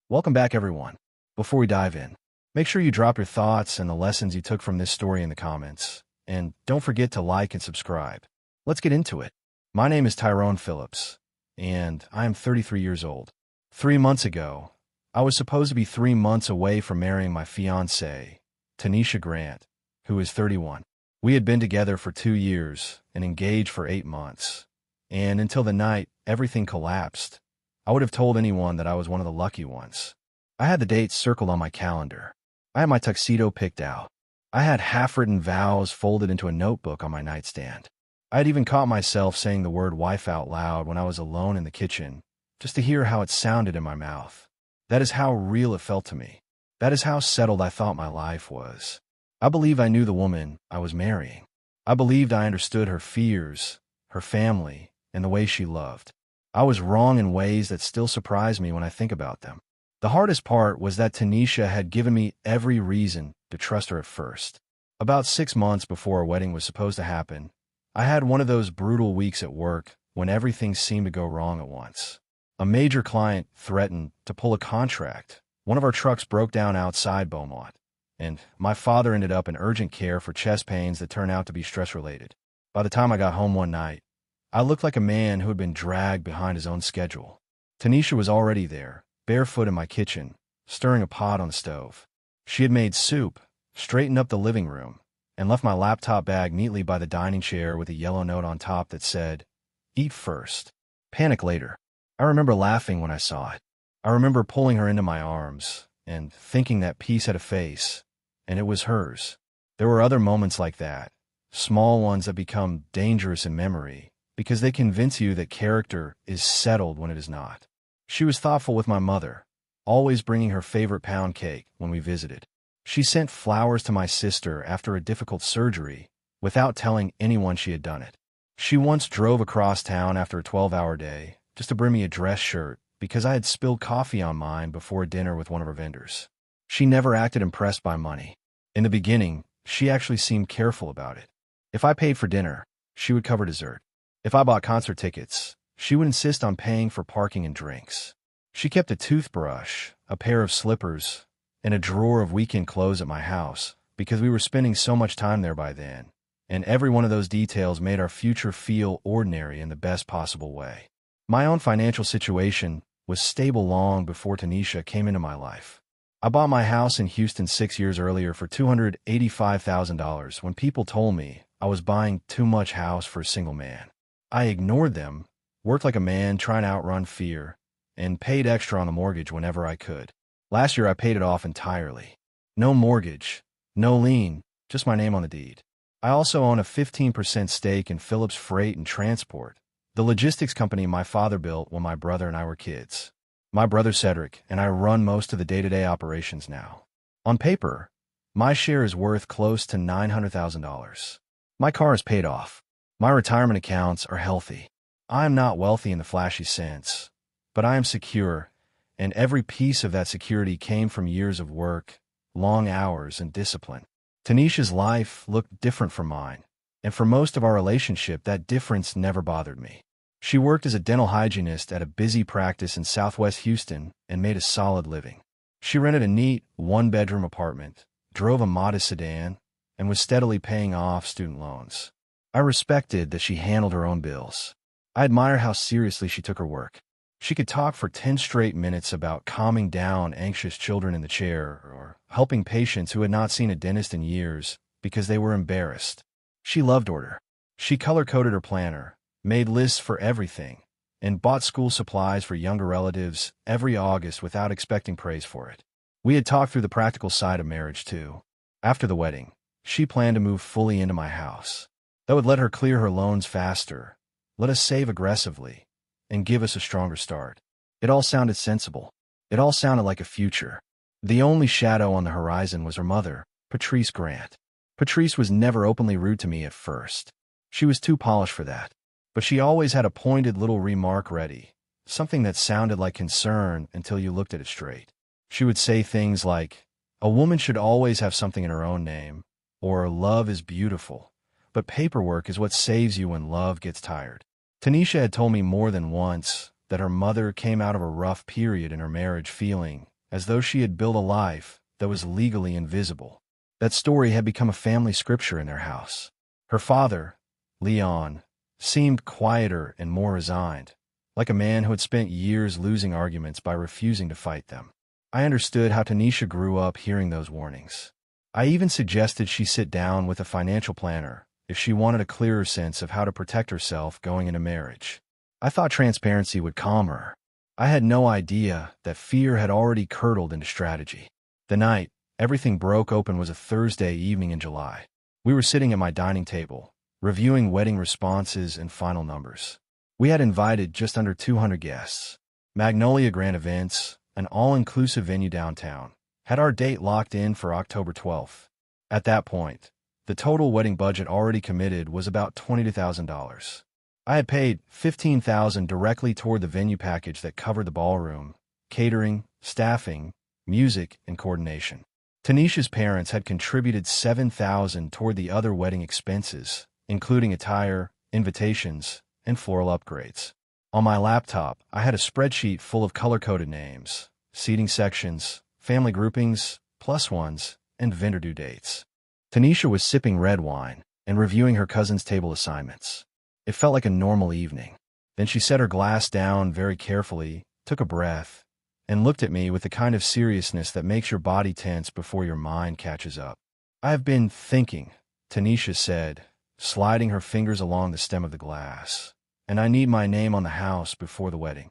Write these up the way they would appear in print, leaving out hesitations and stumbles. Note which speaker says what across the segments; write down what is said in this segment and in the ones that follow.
Speaker 1: Welcome back, everyone. Before we dive in, make sure you drop your thoughts and the lessons you took from this story in the comments. And don't forget to like and subscribe. Let's get into it. My name is Tyrone Phillips, and I am 33 years old. 3 months ago, I was supposed to be 3 months away from marrying my fiancée, Tanisha Grant, who is 31. We had been together for 2 years and engaged for 8 months. And until the night everything collapsed, I would have told anyone that I was one of the lucky ones. I had the dates circled on my calendar. I had my tuxedo picked out. I had half-written vows folded into a notebook on my nightstand. I had even caught myself saying the word wife out loud when I was alone in the kitchen, just to hear how it sounded in my mouth. That is how real it felt to me. That is how settled I thought my life was. I believed I knew the woman I was marrying. I believed I understood her fears, her family, and the way she loved. I was wrong in ways that still surprise me when I think about them. The hardest part was that Tanisha had given me every reason to trust her at first. About 6 months before our wedding was supposed to happen, I had one of those brutal weeks at work when everything seemed to go wrong at once. A major client threatened to pull a contract. One of our trucks broke down outside Beaumont, and my father ended up in urgent care for chest pains that turned out to be stress-related. By the time I got home one night, I looked like a man who had been dragged behind his own schedule. Tanisha was already there, barefoot in my kitchen, stirring a pot on the stove. She had made soup, straightened up the living room, and left my laptop bag neatly by the dining chair with a yellow note on top that said, "Eat first, panic later." I remember laughing when I saw it. I remember pulling her into my arms and thinking that peace had a face, and it was hers. There were other moments like that, small ones that become dangerous in memory, because they convince you that character is settled when it is not. She was thoughtful with my mother, always bringing her favorite pound cake when we visited. She sent flowers to my sister after a difficult surgery without telling anyone she had done it. She once drove across town after a 12-hour day just to bring me a dress shirt because I had spilled coffee on mine before dinner with one of her vendors. She never acted impressed by money. In the beginning, she actually seemed careful about it. If I paid for dinner, she would cover dessert. If I bought concert tickets, she would insist on paying for parking and drinks. She kept a toothbrush, a pair of slippers, and a drawer of weekend clothes at my house because we were spending so much time there by then, and every one of those details made our future feel ordinary in the best possible way. My own financial situation was stable long before Tanisha came into my life. I bought my house in Houston 6 years earlier for $285,000 when people told me I was buying too much house for a single man. I ignored them, worked like a man trying to outrun fear, and paid extra on the mortgage whenever I could. Last year I paid it off entirely. No mortgage, no lien, just my name on the deed. I also own a 15% stake in Phillips Freight and Transport, the logistics company my father built when my brother and I were kids. My brother Cedric and I run most of the day-to-day operations now. On paper, my share is worth close to $900,000. My car is paid off. My retirement accounts are healthy. I am not wealthy in the flashy sense, but I am secure, and every piece of that security came from years of work, long hours, and discipline. Tanisha's life looked different from mine, and for most of our relationship, that difference never bothered me. She worked as a dental hygienist at a busy practice in Southwest Houston and made a solid living. She rented a neat, one-bedroom apartment, drove a modest sedan, and was steadily paying off student loans. I respected that she handled her own bills. I admire how seriously she took her work. She could talk for 10 straight minutes about calming down anxious children in the chair or helping patients who had not seen a dentist in years because they were embarrassed. She loved order. She color-coded her planner, made lists for everything, and bought school supplies for younger relatives every August without expecting praise for it. We had talked through the practical side of marriage, too. After the wedding, she planned to move fully into my house. That would let her clear her loans faster, let us save aggressively, and give us a stronger start. It all sounded sensible. It all sounded like a future. The only shadow on the horizon was her mother, Patrice Grant. Patrice was never openly rude to me at first. She was too polished for that. But she always had a pointed little remark ready, something that sounded like concern until you looked at it straight. She would say things like, "A woman should always have something in her own name," or "Love is beautiful, but paperwork is what saves you when love gets tired." Tanisha had told me more than once that her mother came out of a rough period in her marriage feeling as though she had built a life that was legally invisible. That story had become a family scripture in their house. Her father, Leon, seemed quieter and more resigned, like a man who had spent years losing arguments by refusing to fight them. I understood how Tanisha grew up hearing those warnings. I even suggested she sit down with a financial planner if she wanted a clearer sense of how to protect herself going into marriage. I thought transparency would calm her. I had no idea that fear had already curdled into strategy. The night everything broke open was a Thursday evening in July. We were sitting at my dining table, reviewing wedding responses and final numbers. We had invited just under 200 guests. Magnolia Grand Events, an all-inclusive venue downtown, had our date locked in for October 12th. At that point, the total wedding budget already committed was about $22,000. I had paid $15,000 directly toward the venue package that covered the ballroom, catering, staffing, music, and coordination. Tanisha's parents had contributed $7,000 toward the other wedding expenses, including attire, invitations, and floral upgrades. On my laptop, I had a spreadsheet full of color-coded names, seating sections, family groupings, plus ones, and vendor due dates. Tanisha was sipping red wine and reviewing her cousin's table assignments. It felt like a normal evening. Then she set her glass down very carefully, took a breath, and looked at me with the kind of seriousness that makes your body tense before your mind catches up. "I have been thinking," Tanisha said, sliding her fingers along the stem of the glass, "and I need my name on the house before the wedding."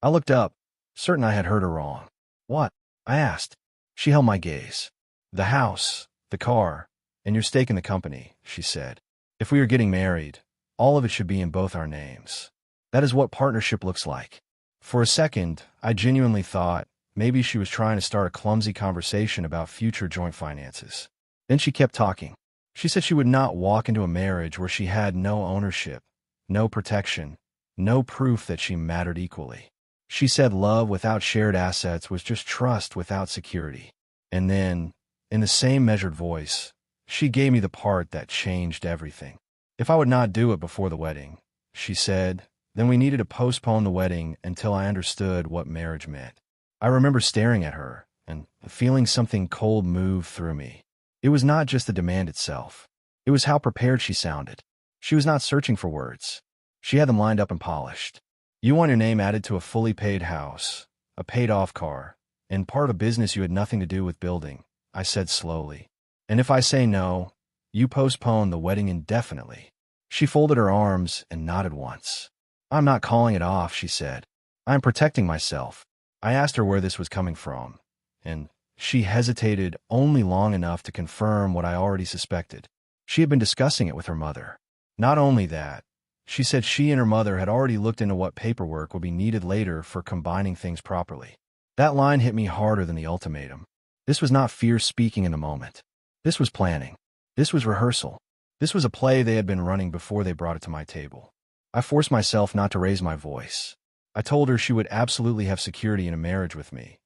Speaker 1: I looked up, certain I had heard her wrong. "What?" I asked. She held my gaze. "The house, the car, and your stake in the company," she said. "If we are getting married, all of it should be in both our names. That is what partnership looks like." For a second, I genuinely thought maybe she was trying to start a clumsy conversation about future joint finances. Then she kept talking. She said she would not walk into a marriage where she had no ownership, no protection, no proof that she mattered equally. She said love without shared assets was just trust without security. And then, in the same measured voice, she gave me the part that changed everything. If I would not do it before the wedding, she said, then we needed to postpone the wedding until I understood what marriage meant. I remember staring at her and feeling something cold move through me. It was not just the demand itself. It was how prepared she sounded. She was not searching for words. She had them lined up and polished. "You want your name added to a fully paid house, a paid-off car, and part of a business you had nothing to do with building," I said slowly. "And if I say no, you postpone the wedding indefinitely." She folded her arms and nodded once. "I'm not calling it off," she said. "I'm protecting myself." I asked her where this was coming from, and she hesitated only long enough to confirm what I already suspected. She had been discussing it with her mother. Not only that, she said she and her mother had already looked into what paperwork would be needed later for combining things properly. That line hit me harder than the ultimatum. This was not fear speaking in the moment. This was planning. This was rehearsal. This was a play they had been running before they brought it to my table. I forced myself not to raise my voice. I told her she would absolutely have security in a marriage with me,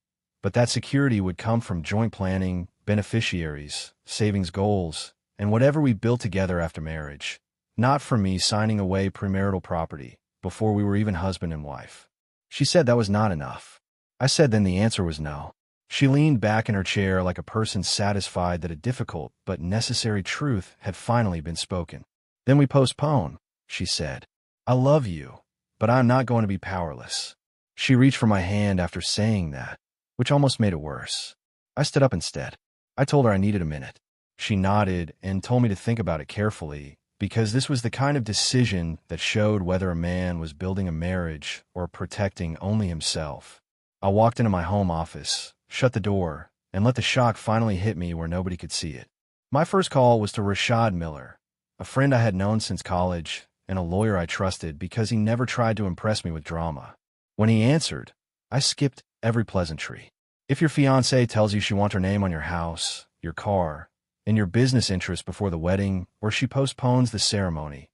Speaker 1: but that security would come from joint planning, beneficiaries, savings goals, and whatever we built together after marriage, not from me signing away premarital property before we were even husband and wife. She said that was not enough. I said then the answer was no. She leaned back in her chair like a person satisfied that a difficult but necessary truth had finally been spoken. "Then we postpone," she said. "I love you, but I'm not going to be powerless." She reached for my hand after saying that, which almost made it worse. I stood up instead. I told her I needed a minute. She nodded and told me to think about it carefully, because this was the kind of decision that showed whether a man was building a marriage or protecting only himself. I walked into my home office, shut the door, and let the shock finally hit me where nobody could see it. My first call was to Rashad Miller, a friend I had known since college and a lawyer I trusted because he never tried to impress me with drama. When he answered, I skipped every pleasantry. "If your fiancée tells you she wants her name on your house, your car, and your business interests before the wedding, or she postpones the ceremony,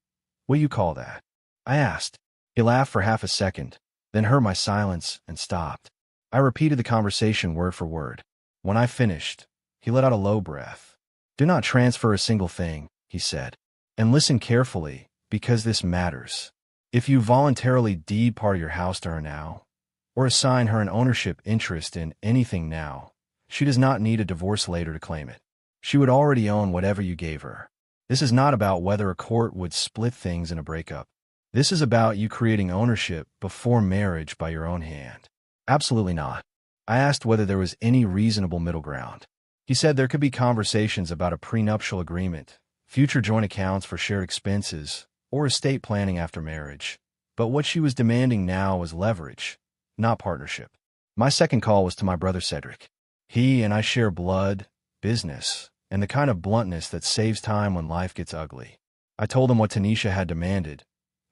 Speaker 1: what do you call that?" I asked. He laughed for half a second, then heard my silence and stopped. I repeated the conversation word for word. When I finished, he let out a low breath. "Do not transfer a single thing," he said. "And listen carefully, because this matters. If you voluntarily deed part of your house to her now, or assign her an ownership interest in anything now. She does not need a divorce later to claim it. She would already own whatever you gave her. This is not about whether a court would split things in a breakup. This is about you creating ownership before marriage by your own hand. Absolutely not. I asked whether there was any reasonable middle ground. He said there could be conversations about a prenuptial agreement, future joint accounts for shared expenses, or estate planning after marriage. But what she was demanding now was leverage, not partnership. My second call was to my brother Cedric. He and I share blood, business, and the kind of bluntness that saves time when life gets ugly. I told him what Tanisha had demanded,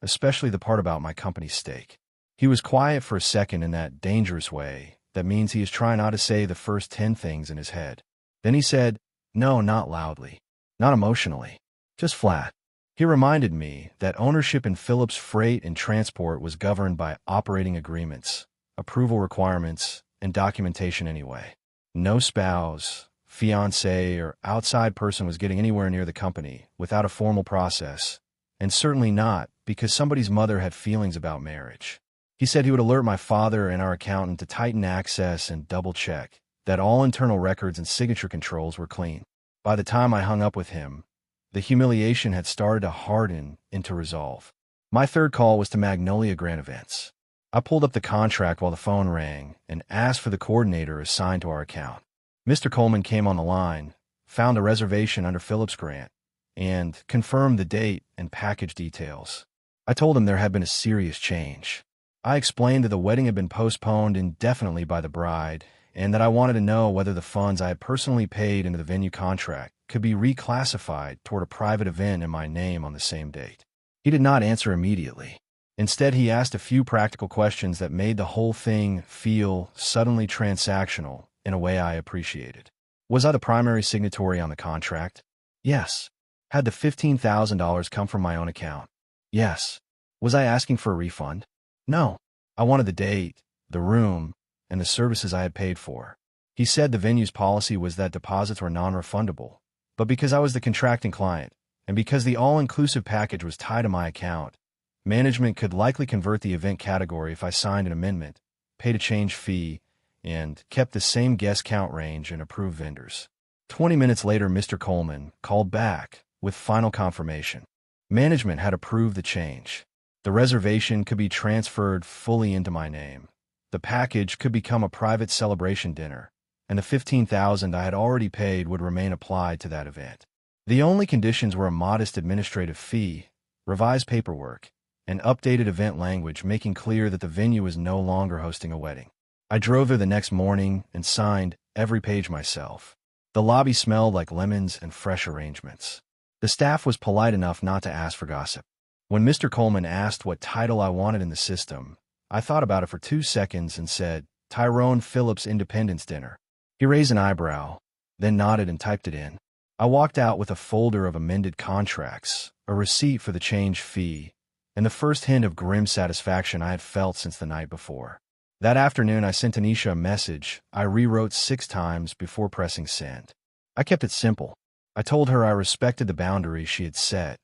Speaker 1: especially the part about my company's stake. He was quiet for a second in that dangerous way that means he is trying not to say the first 10 things in his head. Then he said, no, not loudly, not emotionally, just flat. He reminded me that ownership in Phillips Freight and Transport was governed by operating agreements, approval requirements, and documentation anyway. No spouse, fiancé, or outside person was getting anywhere near the company without a formal process, and certainly not because somebody's mother had feelings about marriage. He said he would alert my father and our accountant to tighten access and double-check that all internal records and signature controls were clean. By the time I hung up with him, the humiliation had started to harden into resolve. My third call was to Magnolia Grant Events. I pulled up the contract while the phone rang and asked for the coordinator assigned to our account. Mr. Coleman came on the line, found a reservation under Phillips Grant, and confirmed the date and package details. I told him there had been a serious change. I explained that the wedding had been postponed indefinitely by the bride and that I wanted to know whether the funds I had personally paid into the venue contract could be reclassified toward a private event in my name on the same date. He did not answer immediately. Instead, he asked a few practical questions that made the whole thing feel suddenly transactional in a way I appreciated. Was I the primary signatory on the contract? Yes. Had the $15,000 come from my own account? Yes. Was I asking for a refund? No. I wanted the date, the room, and the services I had paid for. He said the venue's policy was that deposits were non-refundable, but because I was the contracting client, and because the all-inclusive package was tied to my account, management could likely convert the event category if I signed an amendment, paid a change fee, and kept the same guest count range and approved vendors. 20 minutes later, Mr. Coleman called back with final confirmation. Management had approved the change. The reservation could be transferred fully into my name. The package could become a private celebration dinner, and the $15,000 I had already paid would remain applied to that event. The only conditions were a modest administrative fee, revised paperwork, and updated event language making clear that the venue was no longer hosting a wedding. I drove there the next morning and signed every page myself. The lobby smelled like lemons and fresh arrangements. The staff was polite enough not to ask for gossip. When Mr. Coleman asked what title I wanted in the system, I thought about it for 2 seconds and said, Tyrone Phillips Independence Dinner. He raised an eyebrow, then nodded and typed it in. I walked out with a folder of amended contracts, a receipt for the change fee, and the first hint of grim satisfaction I had felt since the night before. That afternoon, I sent Tanisha a message I rewrote 6 times before pressing send. I kept it simple. I told her I respected the boundaries she had set,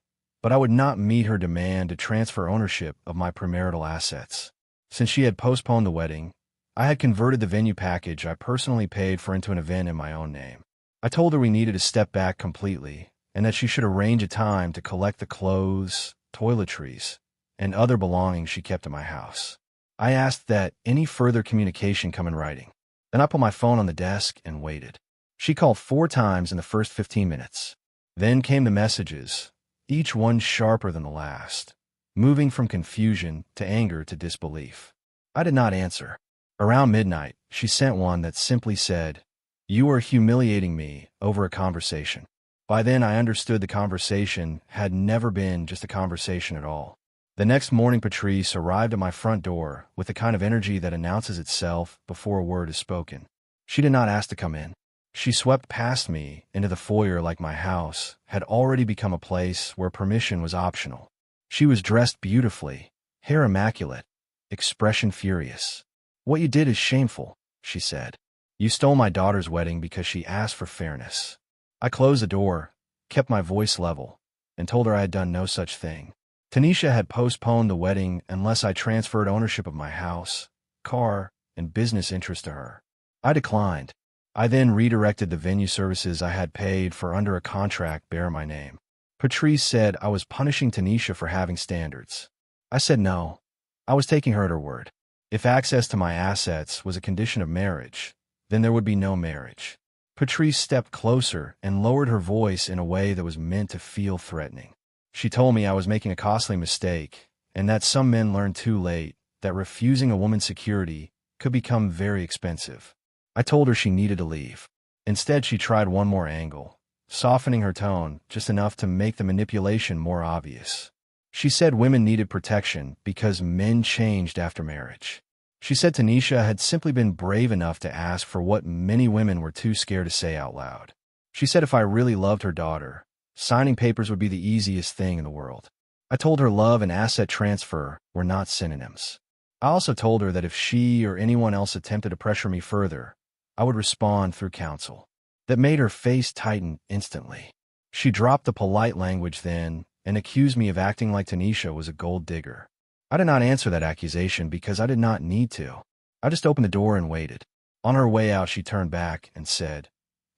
Speaker 1: but I would not meet her demand to transfer ownership of my premarital assets. Since she had postponed the wedding, I had converted the venue package I personally paid for into an event in my own name. I told her we needed to step back completely and that she should arrange a time to collect the clothes, toiletries, and other belongings she kept at my house. I asked that any further communication come in writing. Then I put my phone on the desk and waited. She called 4 times in the first 15 minutes. Then came the messages, each one sharper than the last, moving from confusion to anger to disbelief. I did not answer. Around midnight, she sent one that simply said, "You are humiliating me over a conversation." By then, I understood the conversation had never been just a conversation at all. The next morning, Patrice arrived at my front door with the kind of energy that announces itself before a word is spoken. She did not ask to come in. She swept past me into the foyer like my house had already become a place where permission was optional. She was dressed beautifully, hair immaculate, expression furious. "What you did is shameful," she said. "You stole my daughter's wedding because she asked for fairness." I closed the door, kept my voice level, and told her I had done no such thing. Tanisha had postponed the wedding unless I transferred ownership of my house, car, and business interests to her. I declined. I then redirected the venue services I had paid for under a contract bearing my name. Patrice said I was punishing Tanisha for having standards. I said no. I was taking her at her word. If access to my assets was a condition of marriage, then there would be no marriage. Patrice stepped closer and lowered her voice in a way that was meant to feel threatening. She told me I was making a costly mistake, and that some men learn too late that refusing a woman's security could become very expensive. I told her she needed to leave. Instead, she tried one more angle, softening her tone just enough to make the manipulation more obvious. She said women needed protection because men changed after marriage. She said Tanisha had simply been brave enough to ask for what many women were too scared to say out loud. She said if I really loved her daughter, signing papers would be the easiest thing in the world. I told her love and asset transfer were not synonyms. I also told her that if she or anyone else attempted to pressure me further, I would respond through counsel. That made her face tighten instantly. She dropped the polite language then and accused me of acting like Tanisha was a gold digger. I did not answer that accusation because I did not need to. I just opened the door and waited. On her way out, she turned back and said,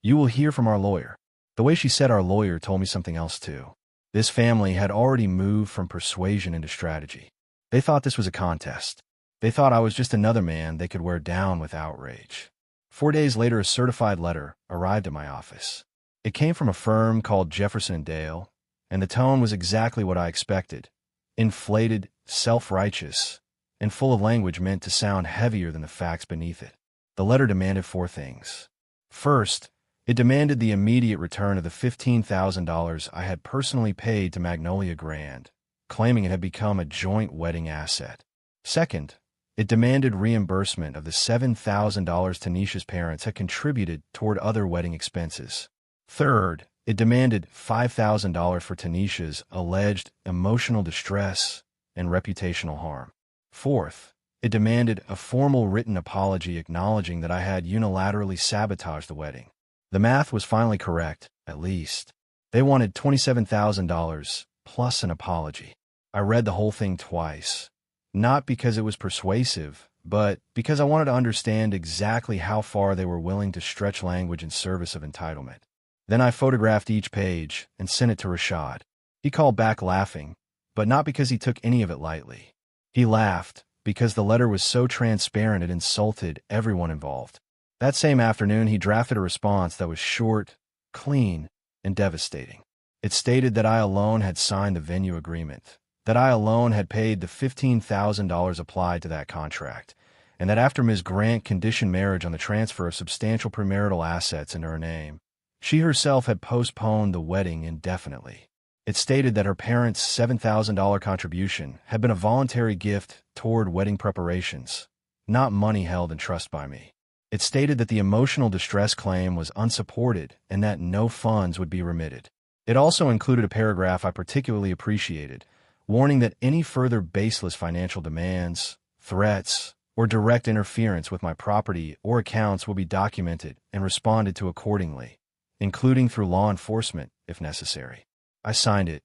Speaker 1: "You will hear from our lawyer." The way she said our lawyer told me something else too. This family had already moved from persuasion into strategy. They thought this was a contest. They thought I was just another man they could wear down with outrage. 4 days later, a certified letter arrived at my office. It came from a firm called Jefferson & Dale, and the tone was exactly what I expected. Inflated, self-righteous, and full of language meant to sound heavier than the facts beneath it. The letter demanded 4 things. First, it demanded the immediate return of the $15,000 I had personally paid to Magnolia Grand, claiming it had become a joint wedding asset. Second, it demanded reimbursement of the $7,000 Tanisha's parents had contributed toward other wedding expenses. Third, it demanded $5,000 for Tanisha's alleged emotional distress and reputational harm. Fourth, it demanded a formal written apology acknowledging that I had unilaterally sabotaged the wedding. The math was finally correct, at least. They wanted $27,000 plus an apology. I read the whole thing twice. Not because it was persuasive, but because I wanted to understand exactly how far they were willing to stretch language in service of entitlement. Then I photographed each page and sent it to Rashad. He called back laughing, but not because he took any of it lightly. He laughed because the letter was so transparent it insulted everyone involved. That same afternoon, he drafted a response that was short, clean, and devastating. It stated that I alone had signed the venue agreement, that I alone had paid the $15,000 applied to that contract, and that after Ms. Grant conditioned marriage on the transfer of substantial premarital assets into her name, she herself had postponed the wedding indefinitely. It stated that her parents' $7,000 contribution had been a voluntary gift toward wedding preparations, not money held in trust by me. It stated that the emotional distress claim was unsupported and that no funds would be remitted. It also included a paragraph I particularly appreciated, warning that any further baseless financial demands, threats, or direct interference with my property or accounts will be documented and responded to accordingly, including through law enforcement if necessary. I signed it,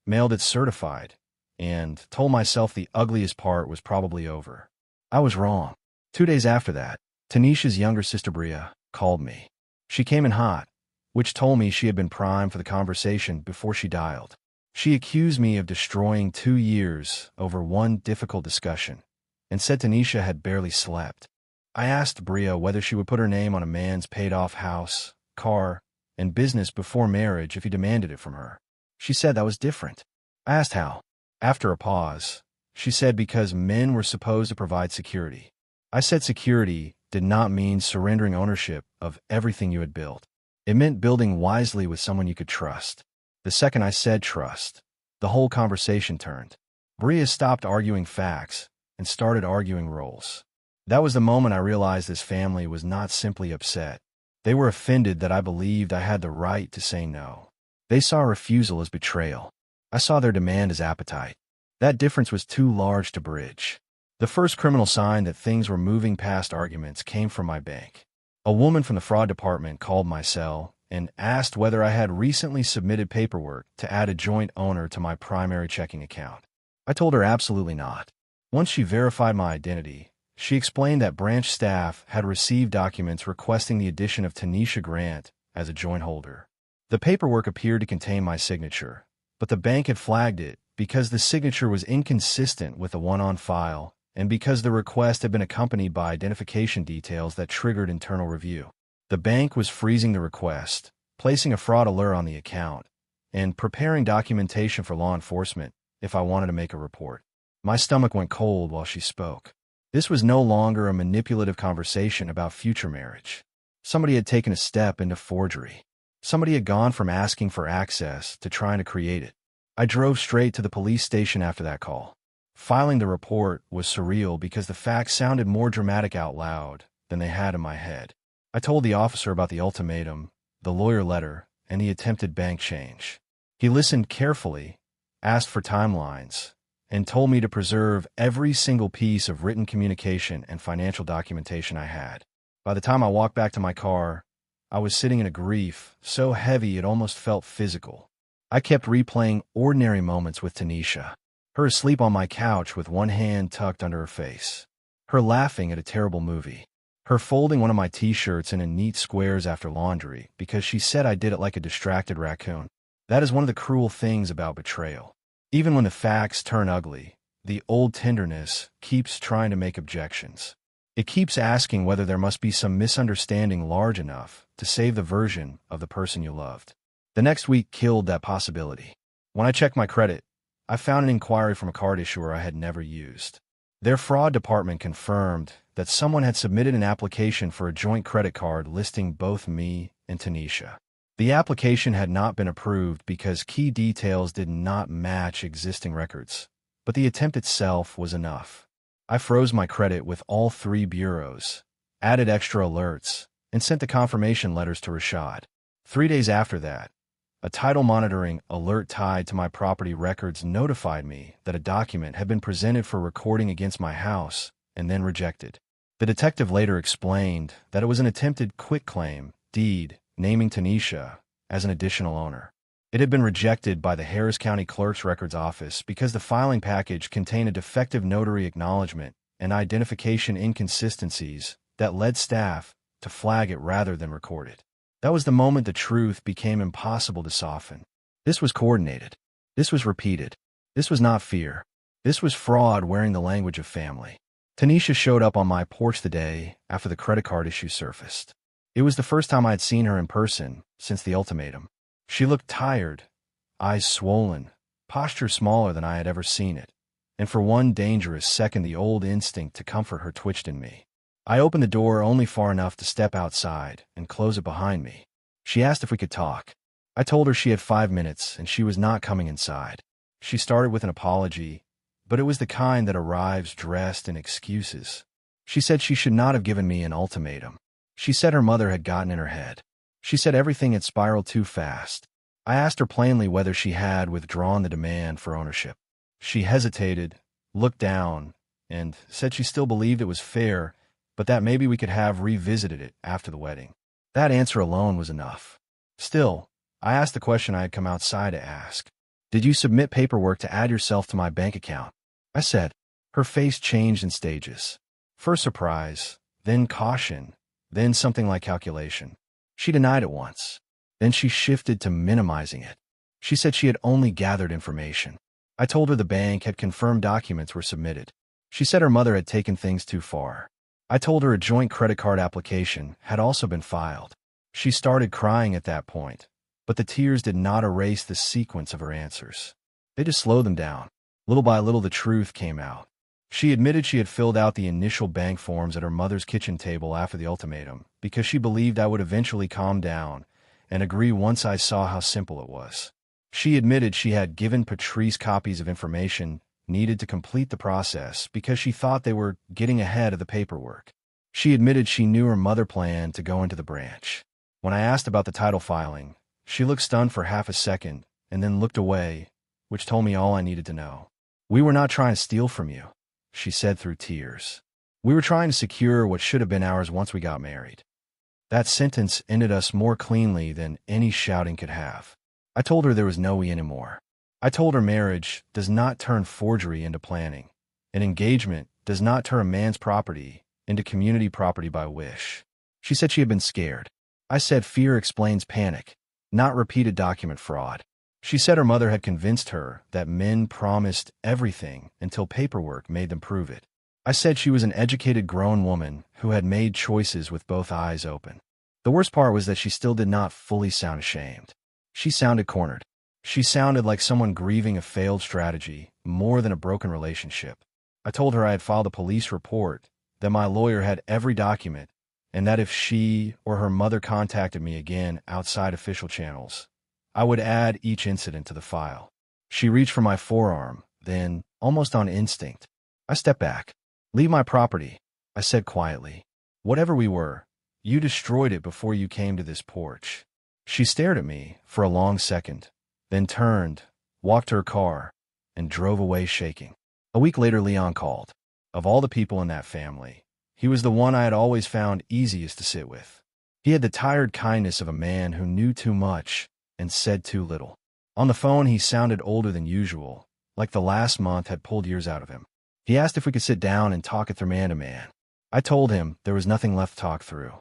Speaker 1: mailed it certified, and told myself the ugliest part was probably over. I was wrong. 2 days after that, Tanisha's younger sister Bria called me. She came in hot, which told me she had been primed for the conversation before she dialed. She accused me of destroying 2 years over one difficult discussion, and said Tanisha had barely slept. I asked Bria whether she would put her name on a man's paid-off house, car, and business before marriage if he demanded it from her. She said that was different. I asked how. After a pause, she said because men were supposed to provide security. I said security did not mean surrendering ownership of everything you had built. It meant building wisely with someone you could trust. The second I said trust, the whole conversation turned. Bria stopped arguing facts and started arguing roles. That was the moment I realized this family was not simply upset. They were offended that I believed I had the right to say no. They saw refusal as betrayal. I saw their demand as appetite. That difference was too large to bridge. The first criminal sign that things were moving past arguments came from my bank. A woman from the fraud department called my cell and asked whether I had recently submitted paperwork to add a joint owner to my primary checking account. I told her absolutely not. Once she verified my identity, She explained that branch staff had received documents requesting the addition of Tanisha Grant as a joint holder. The paperwork appeared to contain my signature, but the bank had flagged it because the signature was inconsistent with the one on file and because the request had been accompanied by identification details that triggered internal review. The bank was freezing the request, placing a fraud alert on the account, and preparing documentation for law enforcement if I wanted to make a report. My stomach went cold while she spoke. This was no longer a manipulative conversation about future marriage. Somebody had taken a step into forgery. Somebody had gone from asking for access to trying to create it. I drove straight to the police station after that call. Filing the report was surreal because the facts sounded more dramatic out loud than they had in my head. I told the officer about the ultimatum, the lawyer letter, and the attempted bank change. He listened carefully, asked for timelines, and told me to preserve every single piece of written communication and financial documentation I had. By the time I walked back to my car, I was sitting in a grief so heavy it almost felt physical. I kept replaying ordinary moments with Tanisha. Her asleep on my couch with one hand tucked under her face. Her laughing at a terrible movie. Her folding one of my t-shirts into neat squares after laundry because she said I did it like a distracted raccoon. That is one of the cruel things about betrayal. Even when the facts turn ugly, the old tenderness keeps trying to make objections. It keeps asking whether there must be some misunderstanding large enough to save the version of the person you loved. The next week killed that possibility. When I checked my credit, I found an inquiry from a card issuer I had never used. Their fraud department confirmed that someone had submitted an application for a joint credit card listing both me and Tanisha. The application had not been approved because key details did not match existing records, but the attempt itself was enough. I froze my credit with all 3 bureaus, added extra alerts, and sent the confirmation letters to Rashad. 3 days after that, a title monitoring alert tied to my property records notified me that a document had been presented for recording against my house and then rejected. The detective later explained that it was an attempted quitclaim deed naming Tanisha as an additional owner. It had been rejected by the Harris County Clerk's Records Office because the filing package contained a defective notary acknowledgement and identification inconsistencies that led staff to flag it rather than record it. That was the moment the truth became impossible to soften. This was coordinated. This was repeated. This was not fear. This was fraud wearing the language of family. Tanisha showed up on my porch the day after the credit card issue surfaced. It was the first time I had seen her in person since the ultimatum. She looked tired, eyes swollen, posture smaller than I had ever seen it, and for one dangerous second the old instinct to comfort her twitched in me. I opened the door only far enough to step outside and close it behind me. She asked if we could talk. I told her she had 5 minutes and she was not coming inside. She started with an apology, but it was the kind that arrives dressed in excuses. She said she should not have given me an ultimatum. She said her mother had gotten in her head. She said everything had spiraled too fast. I asked her plainly whether she had withdrawn the demand for ownership. She hesitated, looked down, and said she still believed it was fair, but that maybe we could have revisited it after the wedding. That answer alone was enough. Still, I asked the question I had come outside to ask. Did you submit paperwork to add yourself to my bank account? I said. Her face changed in stages. First surprise, then caution, then something like calculation. She denied it once. Then she shifted to minimizing it. She said she had only gathered information. I told her the bank had confirmed documents were submitted. She said her mother had taken things too far. I told her a joint credit card application had also been filed. She started crying at that point, but the tears did not erase the sequence of her answers. They just slowed them down. Little by little, the truth came out. She admitted she had filled out the initial bank forms at her mother's kitchen table after the ultimatum because she believed I would eventually calm down and agree once I saw how simple it was. She admitted she had given Patrice copies of information needed to complete the process because she thought they were getting ahead of the paperwork. She admitted she knew her mother planned to go into the branch. When I asked about the title filing, she looked stunned for half a second and then looked away, which told me all I needed to know. We were not trying to steal from you, she said through tears. We were trying to secure what should have been ours once we got married. That sentence ended us more cleanly than any shouting could have. I told her there was no we anymore. I told her marriage does not turn forgery into planning. An engagement does not turn a man's property into community property by wish. She said she had been scared. I said fear explains panic, not repeated document fraud. She said her mother had convinced her that men promised everything until paperwork made them prove it. I said she was an educated grown woman who had made choices with both eyes open. The worst part was that she still did not fully sound ashamed. She sounded cornered. She sounded like someone grieving a failed strategy more than a broken relationship. I told her I had filed a police report, that my lawyer had every document, and that if she or her mother contacted me again outside official channels, I would add each incident to the file. She reached for my forearm, then, almost on instinct, I stepped back. "Leave my property," I said quietly. "Whatever we were, you destroyed it before you came to this porch." She stared at me for a long second, then turned, walked to her car, and drove away shaking. A week later, Leon called. Of all the people in that family, he was the one I had always found easiest to sit with. He had the tired kindness of a man who knew too much and said too little. On the phone, he sounded older than usual, like the last month had pulled years out of him. He asked if we could sit down and talk it through man to man. I told him there was nothing left to talk through.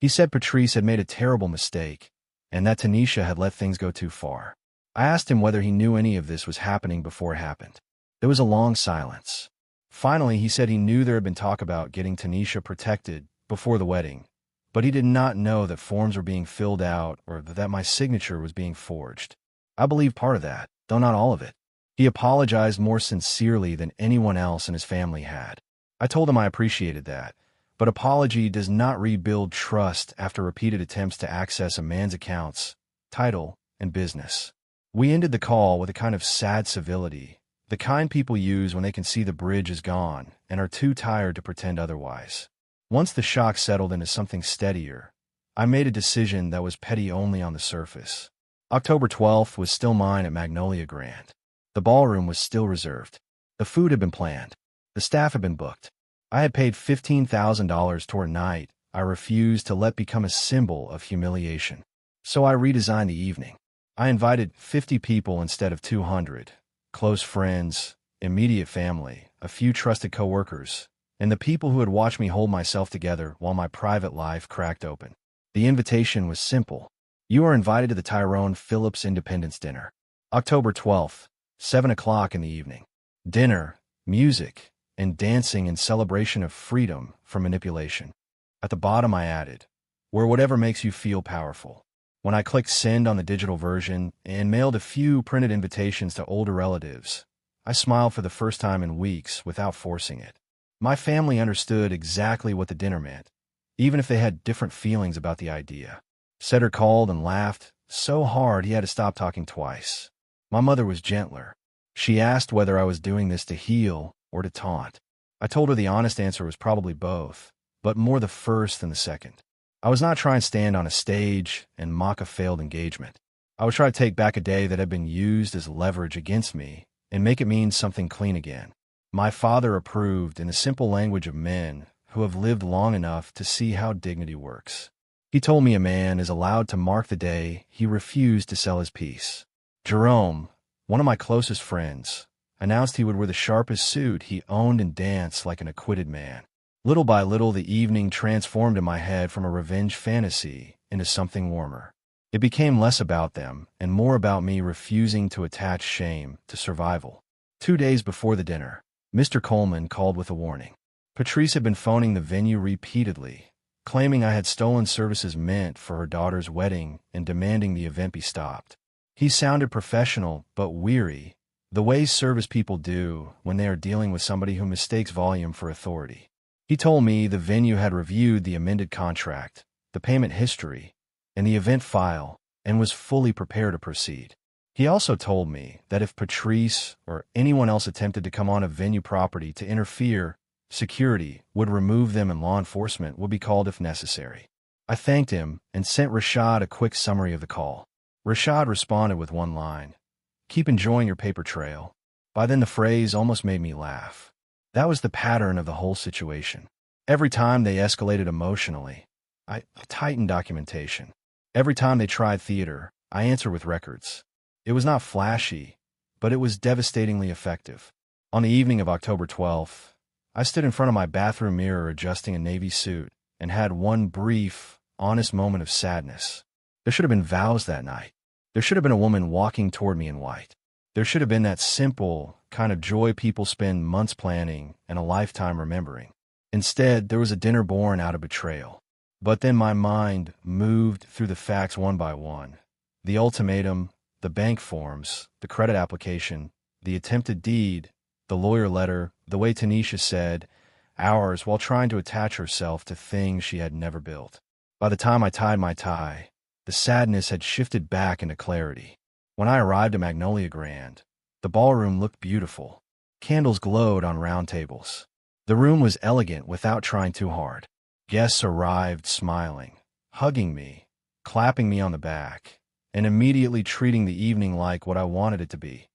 Speaker 1: He said Patrice had made a terrible mistake, and that Tanisha had let things go too far. I asked him whether he knew any of this was happening before it happened. There was a long silence. Finally, he said he knew there had been talk about getting Tanisha protected before the wedding, but he did not know that forms were being filled out or that my signature was being forged. I believed part of that, though not all of it. He apologized more sincerely than anyone else in his family had. I told him I appreciated that, but apology does not rebuild trust after repeated attempts to access a man's accounts, title, and business. We ended the call with a kind of sad civility, the kind people use when they can see the bridge is gone and are too tired to pretend otherwise. Once the shock settled into something steadier, I made a decision that was petty only on the surface. October 12th was still mine at Magnolia Grand. The ballroom was still reserved. The food had been planned. The staff had been booked. I had paid $15,000 toward a night I refused to let become a symbol of humiliation. So I redesigned the evening. I invited 50 people instead of 200, close friends, immediate family, a few trusted coworkers, and the people who had watched me hold myself together while my private life cracked open. The invitation was simple. You are invited to the Tyrone Phillips Independence Dinner. October 12th, 7 o'clock in the evening. Dinner, music, and dancing in celebration of freedom from manipulation. At the bottom I added, where whatever makes you feel powerful. When I clicked send on the digital version and mailed a few printed invitations to older relatives, I smiled for the first time in weeks without forcing it. My family understood exactly what the dinner meant, even if they had different feelings about the idea. Setter called and laughed so hard he had to stop talking twice. My mother was gentler. She asked whether I was doing this to heal or to taunt. I told her the honest answer was probably both, but more the first than the second. I was not trying to stand on a stage and mock a failed engagement. I was trying to take back a day that had been used as leverage against me and make it mean something clean again. My father approved in the simple language of men who have lived long enough to see how dignity works. He told me a man is allowed to mark the day he refused to sell his peace. Jerome, one of my closest friends, announced he would wear the sharpest suit he owned and dance like an acquitted man. Little by little, the evening transformed in my head from a revenge fantasy into something warmer. It became less about them and more about me refusing to attach shame to survival. 2 days before the dinner, Mr. Coleman called with a warning. Patrice had been phoning the venue repeatedly, claiming I had stolen services meant for her daughter's wedding and demanding the event be stopped. He sounded professional but weary, the way service people do when they are dealing with somebody who mistakes volume for authority. He told me the venue had reviewed the amended contract, the payment history, and the event file, and was fully prepared to proceed. He also told me that if Patrice or anyone else attempted to come on a venue property to interfere, security would remove them and law enforcement would be called if necessary. I thanked him and sent Rashad a quick summary of the call. Rashad responded with one line, "Keep enjoying your paper trail." By then the phrase almost made me laugh. That was the pattern of the whole situation. Every time they escalated emotionally, I tightened documentation. Every time they tried theater, I answered with records. It was not flashy, but it was devastatingly effective. On the evening of October 12th, I stood in front of my bathroom mirror adjusting a navy suit and had one brief, honest moment of sadness. There should have been vows that night. There should have been a woman walking toward me in white. There should have been that simple kind of joy people spend months planning and a lifetime remembering. Instead, there was a dinner born out of betrayal. But then my mind moved through the facts one by one. The ultimatum, the bank forms, the credit application, the attempted deed, the lawyer letter, the way Tanisha said, ours, while trying to attach herself to things she had never built. By the time I tied my tie, the sadness had shifted back into clarity. When I arrived at Magnolia Grand, the ballroom looked beautiful. Candles glowed on round tables. The room was elegant without trying too hard. Guests arrived smiling, hugging me, clapping me on the back, and immediately treating the evening like what I wanted it to be.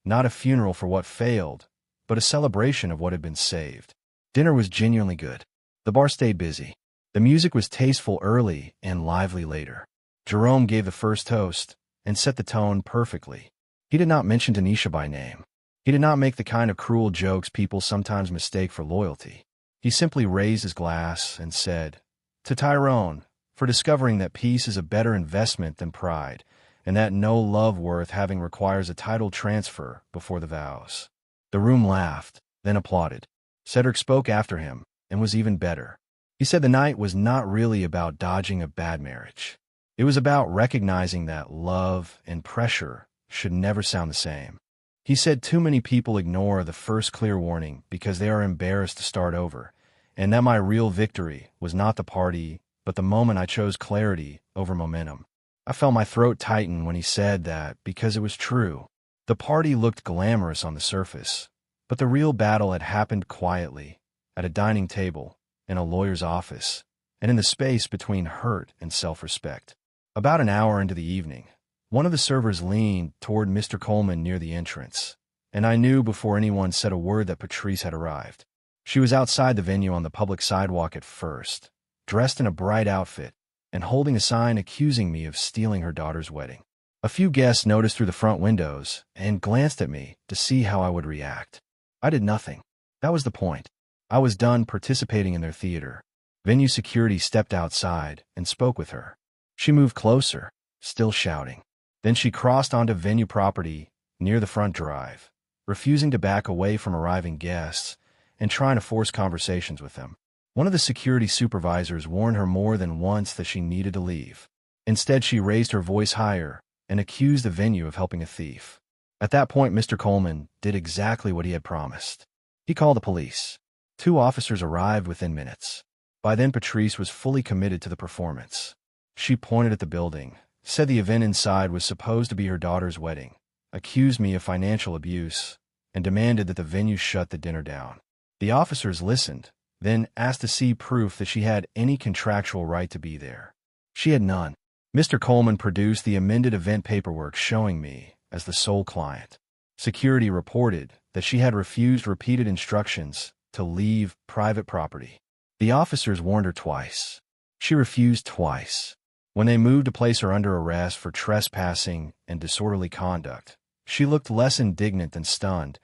Speaker 1: Not a funeral for what failed, but a celebration of what had been saved. Dinner was genuinely good. The bar stayed busy. The music was tasteful early and lively later. Jerome gave the first toast and set the tone perfectly. He did not mention Tanisha by name. He did not make the kind of cruel jokes people sometimes mistake for loyalty. He simply raised his glass and said, "To Tyrone, for discovering that peace is a better investment than pride, and that no love worth having requires a title transfer before the vows." The room laughed, then applauded. Cedric spoke after him, and was even better. He said the night was not really about dodging a bad marriage. It was about recognizing that love and pressure should never sound the same. He said too many people ignore the first clear warning because they are embarrassed to start over, and that my real victory was not the party, but the moment I chose clarity over momentum. I felt my throat tighten when he said that because it was true. The party looked glamorous on the surface, but the real battle had happened quietly, at a dining table, in a lawyer's office, and in the space between hurt and self-respect. About an hour into the evening, one of the servers leaned toward Mr. Coleman near the entrance, and I knew before anyone said a word that Patrice had arrived. She was outside the venue on the public sidewalk at first, dressed in a bright outfit, and holding a sign accusing me of stealing her daughter's wedding. A few guests noticed through the front windows and glanced at me to see how I would react. I did nothing. That was the point. I was done participating in their theater. Venue security stepped outside and spoke with her. She moved closer, still shouting. Then she crossed onto venue property near the front drive, refusing to back away from arriving guests and trying to force conversations with them. One of the security supervisors warned her more than once that she needed to leave. Instead, she raised her voice higher and accused the venue of helping a thief. At that point, Mr. Coleman did exactly what he had promised. He called the police. 2 officers arrived within minutes. By then, Patrice was fully committed to the performance. She pointed at the building, said the event inside was supposed to be her daughter's wedding, accused me of financial abuse, and demanded that the venue shut the dinner down. The officers listened, then asked to see proof that she had any contractual right to be there. She had none. Mr. Coleman produced the amended event paperwork showing me as the sole client. Security reported that she had refused repeated instructions to leave private property. The officers warned her twice. She refused twice. When they moved to place her under arrest for trespassing and disorderly conduct, she looked less indignant than stunned,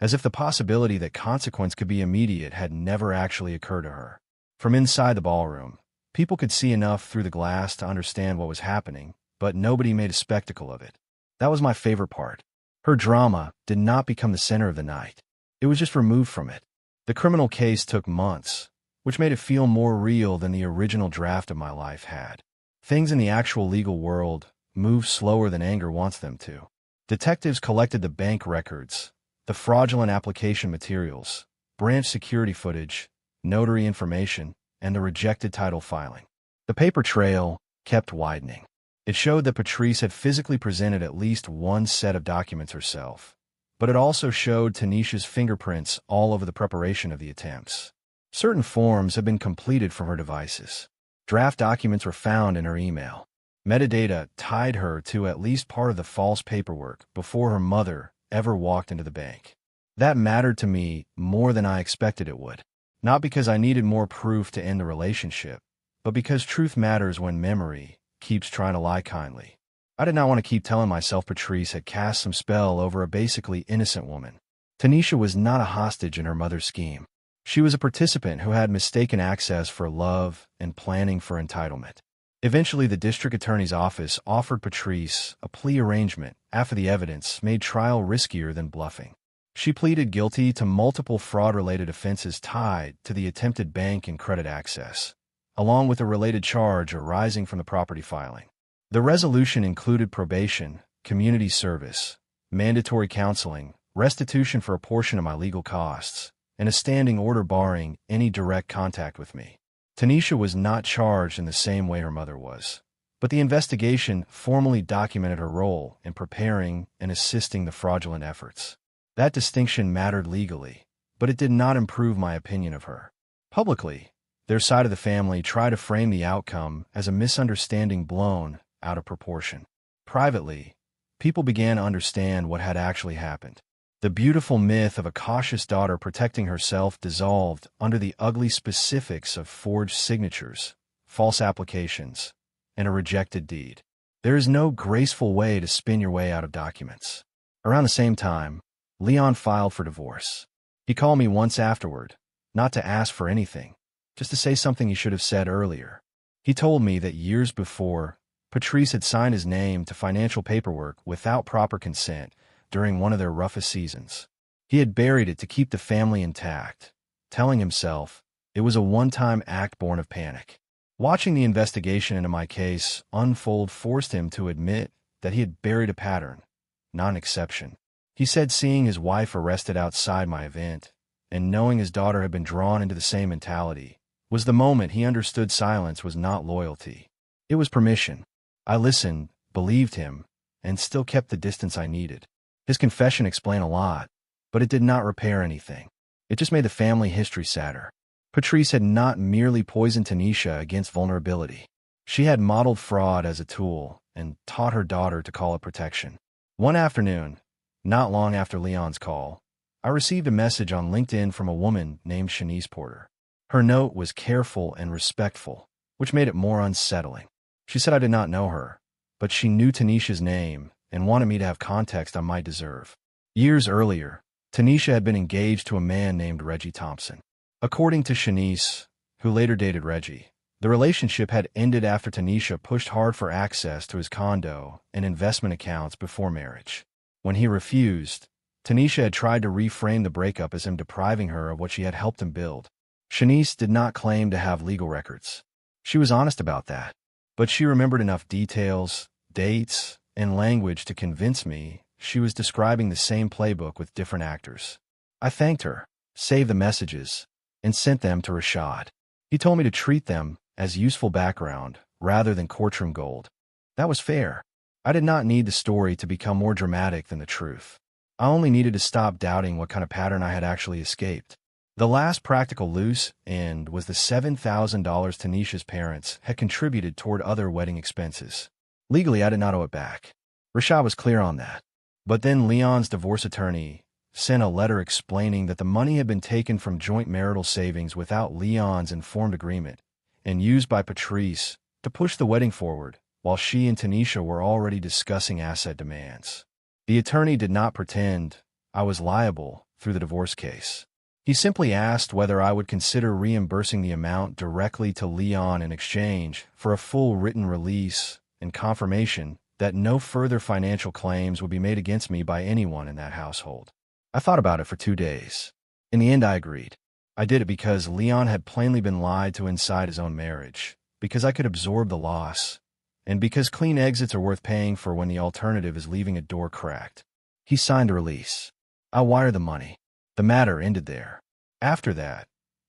Speaker 1: as if the possibility that consequence could be immediate had never actually occurred to her. From inside the ballroom, people could see enough through the glass to understand what was happening, but nobody made a spectacle of it. That was my favorite part. Her drama did not become the center of the night. It was just removed from it. The criminal case took months, which made it feel more real than the original draft of my life had. Things in the actual legal world move slower than anger wants them to. Detectives collected the bank records, the fraudulent application materials, branch security footage, notary information, and the rejected title filing. The paper trail kept widening. It showed that Patrice had physically presented at least one set of documents herself, but it also showed Tanisha's fingerprints all over the preparation of the attempts. Certain forms had been completed from her devices. Draft documents were found in her email. Metadata tied her to at least part of the false paperwork before her mother ever walked into the bank. That mattered to me more than I expected it would. Not because I needed more proof to end the relationship, but because truth matters when memory keeps trying to lie kindly. I did not want to keep telling myself Patrice had cast some spell over a basically innocent woman. Tanisha was not a hostage in her mother's scheme. She was a participant who had mistaken access for love and planning for entitlement. Eventually, the district attorney's office offered Patrice a plea arrangement after the evidence made trial riskier than bluffing. She pleaded guilty to multiple fraud-related offenses tied to the attempted bank and credit access, along with a related charge arising from the property filing. The resolution included probation, community service, mandatory counseling, restitution for a portion of my legal costs, and a standing order barring any direct contact with me. Tanisha was not charged in the same way her mother was, but the investigation formally documented her role in preparing and assisting the fraudulent efforts. That distinction mattered legally, but it did not improve my opinion of her. Publicly, their side of the family tried to frame the outcome as a misunderstanding blown out of proportion. Privately, people began to understand what had actually happened. The beautiful myth of a cautious daughter protecting herself dissolved under the ugly specifics of forged signatures, false applications, and a rejected deed. There is no graceful way to spin your way out of documents. Around the same time, Leon filed for divorce. He called me once afterward, not to ask for anything, just to say something he should have said earlier. He told me that years before, Patrice had signed his name to financial paperwork without proper consent during one of their roughest seasons. He had buried it to keep the family intact, telling himself it was a one-time act born of panic. Watching the investigation into my case unfold forced him to admit that he had buried a pattern, not an exception. He said seeing his wife arrested outside my event and knowing his daughter had been drawn into the same mentality was the moment he understood silence was not loyalty. It was permission. I listened, believed him, and still kept the distance I needed. His confession explained a lot, but it did not repair anything. It just made the family history sadder. Patrice had not merely poisoned Tanisha against vulnerability. She had modeled fraud as a tool and taught her daughter to call it protection. One afternoon, not long after Leon's call, I received a message on LinkedIn from a woman named Shanice Porter. Her note was careful and respectful, which made it more unsettling. She said I did not know her, but she knew Tanisha's name and wanted me to have context I might deserve. Years earlier, Tanisha had been engaged to a man named Reggie Thompson. According to Shanice, who later dated Reggie, the relationship had ended after Tanisha pushed hard for access to his condo and investment accounts before marriage. When he refused, Tanisha had tried to reframe the breakup as him depriving her of what she had helped him build. Shanice did not claim to have legal records. She was honest about that, but she remembered enough details, dates, and language to convince me she was describing the same playbook with different actors. I thanked her, saved the messages, and sent them to Rashad. He told me to treat them as useful background rather than courtroom gold. That was fair. I did not need the story to become more dramatic than the truth. I only needed to stop doubting what kind of pattern I had actually escaped. The last practical loose end was the $7,000 Tanisha's parents had contributed toward other wedding expenses. Legally, I did not owe it back. Rashad was clear on that. But then Leon's divorce attorney sent a letter explaining that the money had been taken from joint marital savings without Leon's informed agreement and used by Patrice to push the wedding forward while she and Tanisha were already discussing asset demands. The attorney did not pretend I was liable through the divorce case. He simply asked whether I would consider reimbursing the amount directly to Leon in exchange for a full written release and confirmation that no further financial claims would be made against me by anyone in that household. I thought about it for 2 days. In the end, I agreed. I did it because Leon had plainly been lied to inside his own marriage, because I could absorb the loss, and because clean exits are worth paying for when the alternative is leaving a door cracked. He signed a release. I wired the money. The matter ended there. After that,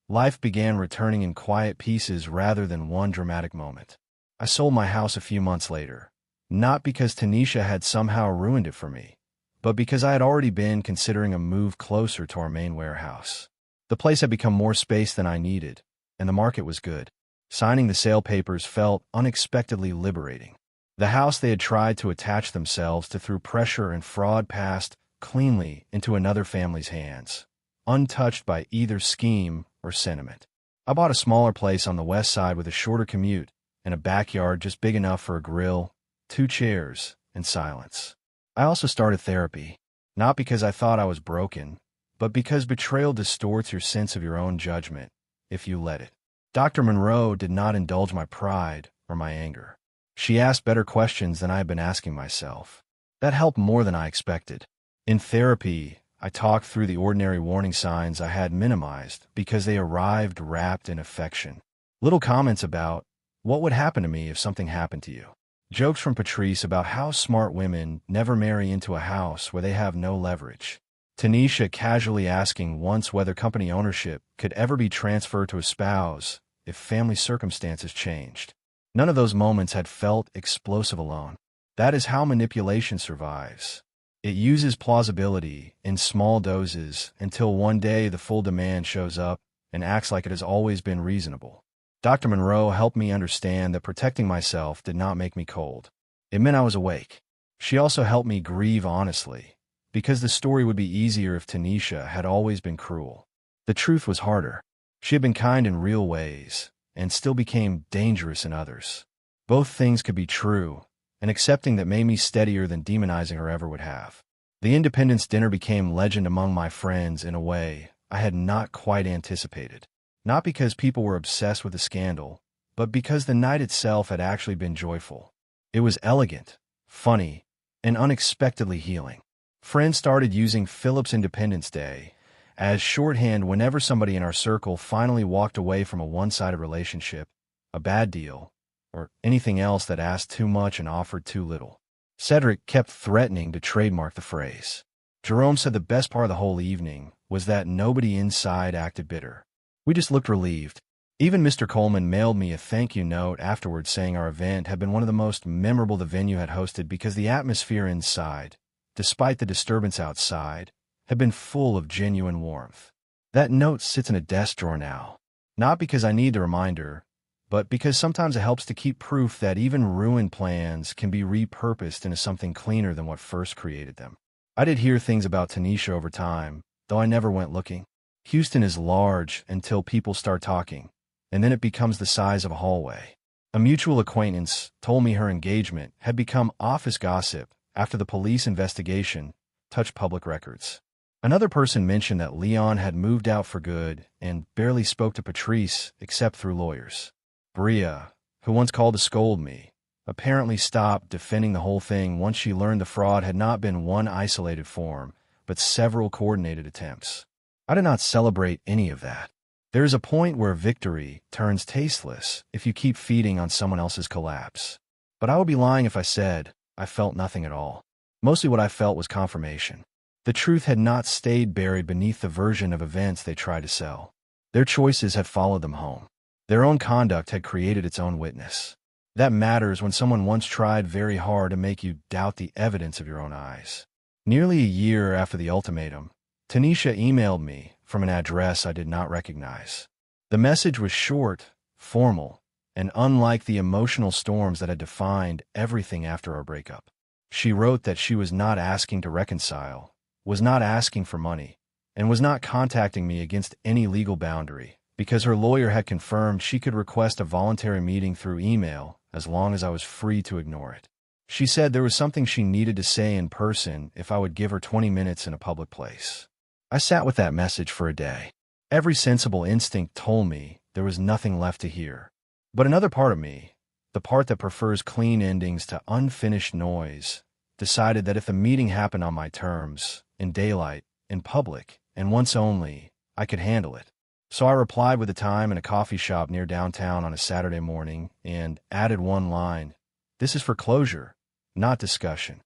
Speaker 1: life began returning in quiet pieces rather than one dramatic moment. I sold my house a few months later, not because Tanisha had somehow ruined it for me, but because I had already been considering a move closer to our main warehouse. The place had become more space than I needed, and the market was good. Signing the sale papers felt unexpectedly liberating. The house they had tried to attach themselves to through pressure and fraud passed cleanly into another family's hands, untouched by either scheme or sentiment. I bought a smaller place on the west side with a shorter commute and a backyard just big enough for a grill, 2 chairs, and silence. I also started therapy, not because I thought I was broken, but because betrayal distorts your sense of your own judgment if you let it. Dr. Monroe did not indulge my pride or my anger. She asked better questions than I had been asking myself. That helped more than I expected. In therapy, I talked through the ordinary warning signs I had minimized because they arrived wrapped in affection. Little comments about, what would happen to me if something happened to you? Jokes from Patrice about how smart women never marry into a house where they have no leverage. Tanisha casually asking once whether company ownership could ever be transferred to a spouse if family circumstances changed. None of those moments had felt explosive alone. That is how manipulation survives. It uses plausibility in small doses until one day the full demand shows up and acts like it has always been reasonable. Dr. Monroe helped me understand that protecting myself did not make me cold. It meant I was awake. She also helped me grieve honestly, because the story would be easier if Tanisha had always been cruel. The truth was harder. She had been kind in real ways, and still became dangerous in others. Both things could be true, and accepting that made me steadier than demonizing her ever would have. The Independence dinner became legend among my friends in a way I had not quite anticipated. Not because people were obsessed with the scandal, but because the night itself had actually been joyful. It was elegant, funny, and unexpectedly healing. Friends started using Philip's Independence Day as shorthand whenever somebody in our circle finally walked away from a one-sided relationship, a bad deal, or anything else that asked too much and offered too little. Cedric kept threatening to trademark the phrase. Jerome said the best part of the whole evening was that nobody inside acted bitter. We just looked relieved. Even Mr. Coleman mailed me a thank you note afterwards saying our event had been one of the most memorable the venue had hosted because the atmosphere inside, despite the disturbance outside, had been full of genuine warmth. That note sits in a desk drawer now, not because I need the reminder, but because sometimes it helps to keep proof that even ruined plans can be repurposed into something cleaner than what first created them. I did hear things about Tanisha over time, though I never went looking. Houston is large until people start talking, and then it becomes the size of a hallway. A mutual acquaintance told me her engagement had become office gossip after the police investigation touched public records. Another person mentioned that Leon had moved out for good and barely spoke to Patrice except through lawyers. Bria, who once called to scold me, apparently stopped defending the whole thing once she learned the fraud had not been one isolated form, but several coordinated attempts. I did not celebrate any of that. There is a point where victory turns tasteless if you keep feeding on someone else's collapse. But I would be lying if I said I felt nothing at all. Mostly what I felt was confirmation. The truth had not stayed buried beneath the version of events they tried to sell. Their choices had followed them home. Their own conduct had created its own witness. That matters when someone once tried very hard to make you doubt the evidence of your own eyes. Nearly a year after the ultimatum, Tanisha emailed me from an address I did not recognize. The message was short, formal, and unlike the emotional storms that had defined everything after our breakup. She wrote that she was not asking to reconcile, was not asking for money, and was not contacting me against any legal boundary, because her lawyer had confirmed she could request a voluntary meeting through email as long as I was free to ignore it. She said there was something she needed to say in person if I would give her 20 minutes in a public place. I sat with that message for a day. Every sensible instinct told me there was nothing left to hear. But another part of me, the part that prefers clean endings to unfinished noise, decided that if the meeting happened on my terms, in daylight, in public, and once only, I could handle it. So I replied with a time in a coffee shop near downtown on a Saturday morning and added one line, "This is for closure, not discussion."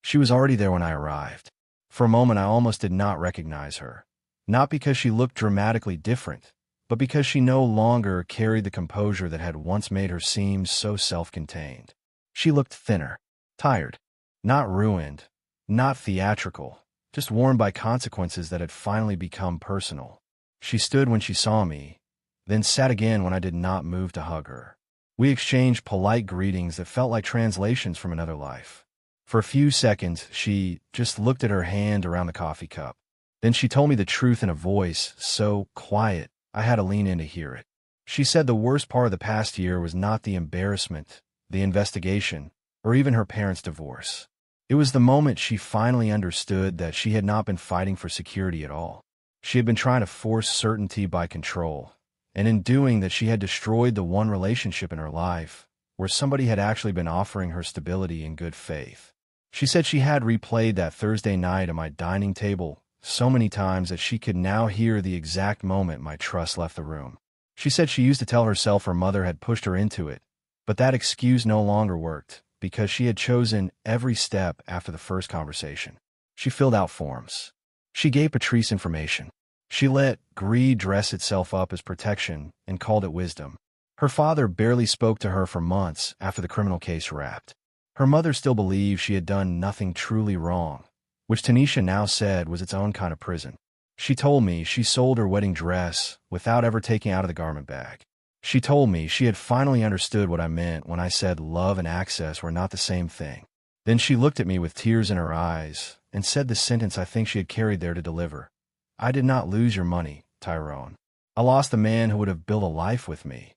Speaker 1: She was already there when I arrived. For a moment I almost did not recognize her, not because she looked dramatically different, but because she no longer carried the composure that had once made her seem so self-contained. She looked thinner, tired, not ruined, not theatrical, just worn by consequences that had finally become personal. She stood when she saw me, then sat again when I did not move to hug her. We exchanged polite greetings that felt like translations from another life. For a few seconds, she just looked at her hand around the coffee cup. Then she told me the truth in a voice so quiet I had to lean in to hear it. She said the worst part of the past year was not the embarrassment, the investigation, or even her parents' divorce. It was the moment she finally understood that she had not been fighting for security at all. She had been trying to force certainty by control, and in doing that she had destroyed the one relationship in her life where somebody had actually been offering her stability in good faith. She said she had replayed that Thursday night at my dining table so many times that she could now hear the exact moment my trust left the room. She said she used to tell herself her mother had pushed her into it, but that excuse no longer worked because she had chosen every step after the first conversation. She filled out forms. She gave Patrice information. She let greed dress itself up as protection and called it wisdom. Her father barely spoke to her for months after the criminal case wrapped. Her mother still believed she had done nothing truly wrong, which Tanisha now said was its own kind of prison. She told me she sold her wedding dress without ever taking out of the garment bag. She told me she had finally understood what I meant when I said love and access were not the same thing. Then she looked at me with tears in her eyes and said the sentence I think she had carried there to deliver. I did not lose your money, Tyrone. I lost the man who would have built a life with me,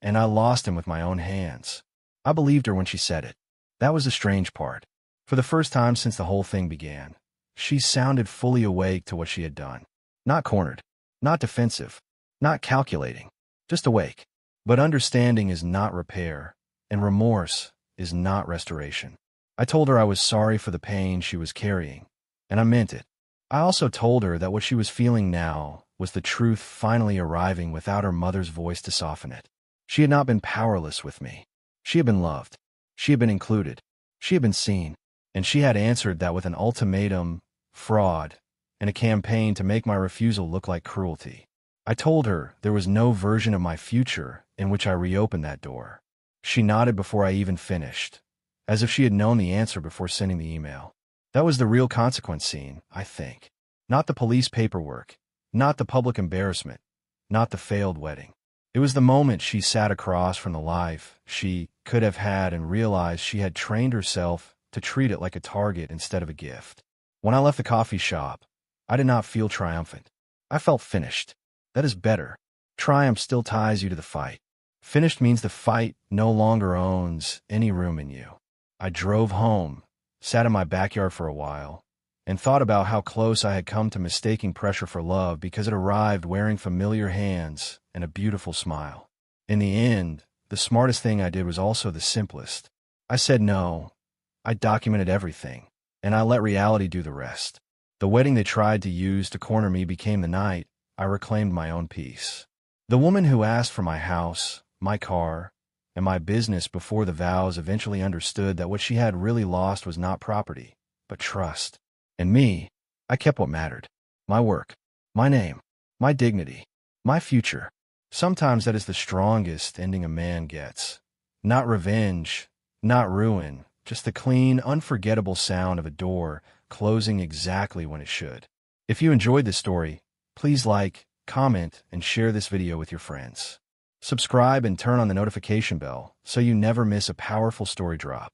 Speaker 1: and I lost him with my own hands. I believed her when she said it. That was the strange part. For the first time since the whole thing began, she sounded fully awake to what she had done. Not cornered, not defensive, not calculating, just awake. But understanding is not repair, and remorse is not restoration. I told her I was sorry for the pain she was carrying, and I meant it. I also told her that what she was feeling now was the truth finally arriving without her mother's voice to soften it. She had not been powerless with me. She had been loved. She had been included. She had been seen. And she had answered that with an ultimatum, fraud, and a campaign to make my refusal look like cruelty. I told her there was no version of my future in which I reopened that door. She nodded before I even finished, as if she had known the answer before sending the email. That was the real consequence scene, I think. Not the police paperwork, not the public embarrassment, not the failed wedding. It was the moment she sat across from the life she could have had and realized she had trained herself to treat it like a target instead of a gift. When I left the coffee shop, I did not feel triumphant. I felt finished. That is better. Triumph still ties you to the fight. Finished means the fight no longer owns any room in you. I drove home, sat in my backyard for a while, and thought about how close I had come to mistaking pressure for love because it arrived wearing familiar hands and a beautiful smile. In the end, the smartest thing I did was also the simplest. I said no. I documented everything, and I let reality do the rest. The wedding they tried to use to corner me became the night I reclaimed my own peace. The woman who asked for my house, my car, and my business before the vows eventually understood that what she had really lost was not property, but trust. And me, I kept what mattered. My work, my name, my dignity, my future. Sometimes that is the strongest ending a man gets. Not revenge, not ruin, just the clean, unforgettable sound of a door closing exactly when it should. If you enjoyed this story, please like, comment, and share this video with your friends. Subscribe and turn on the notification bell so you never miss a powerful story drop.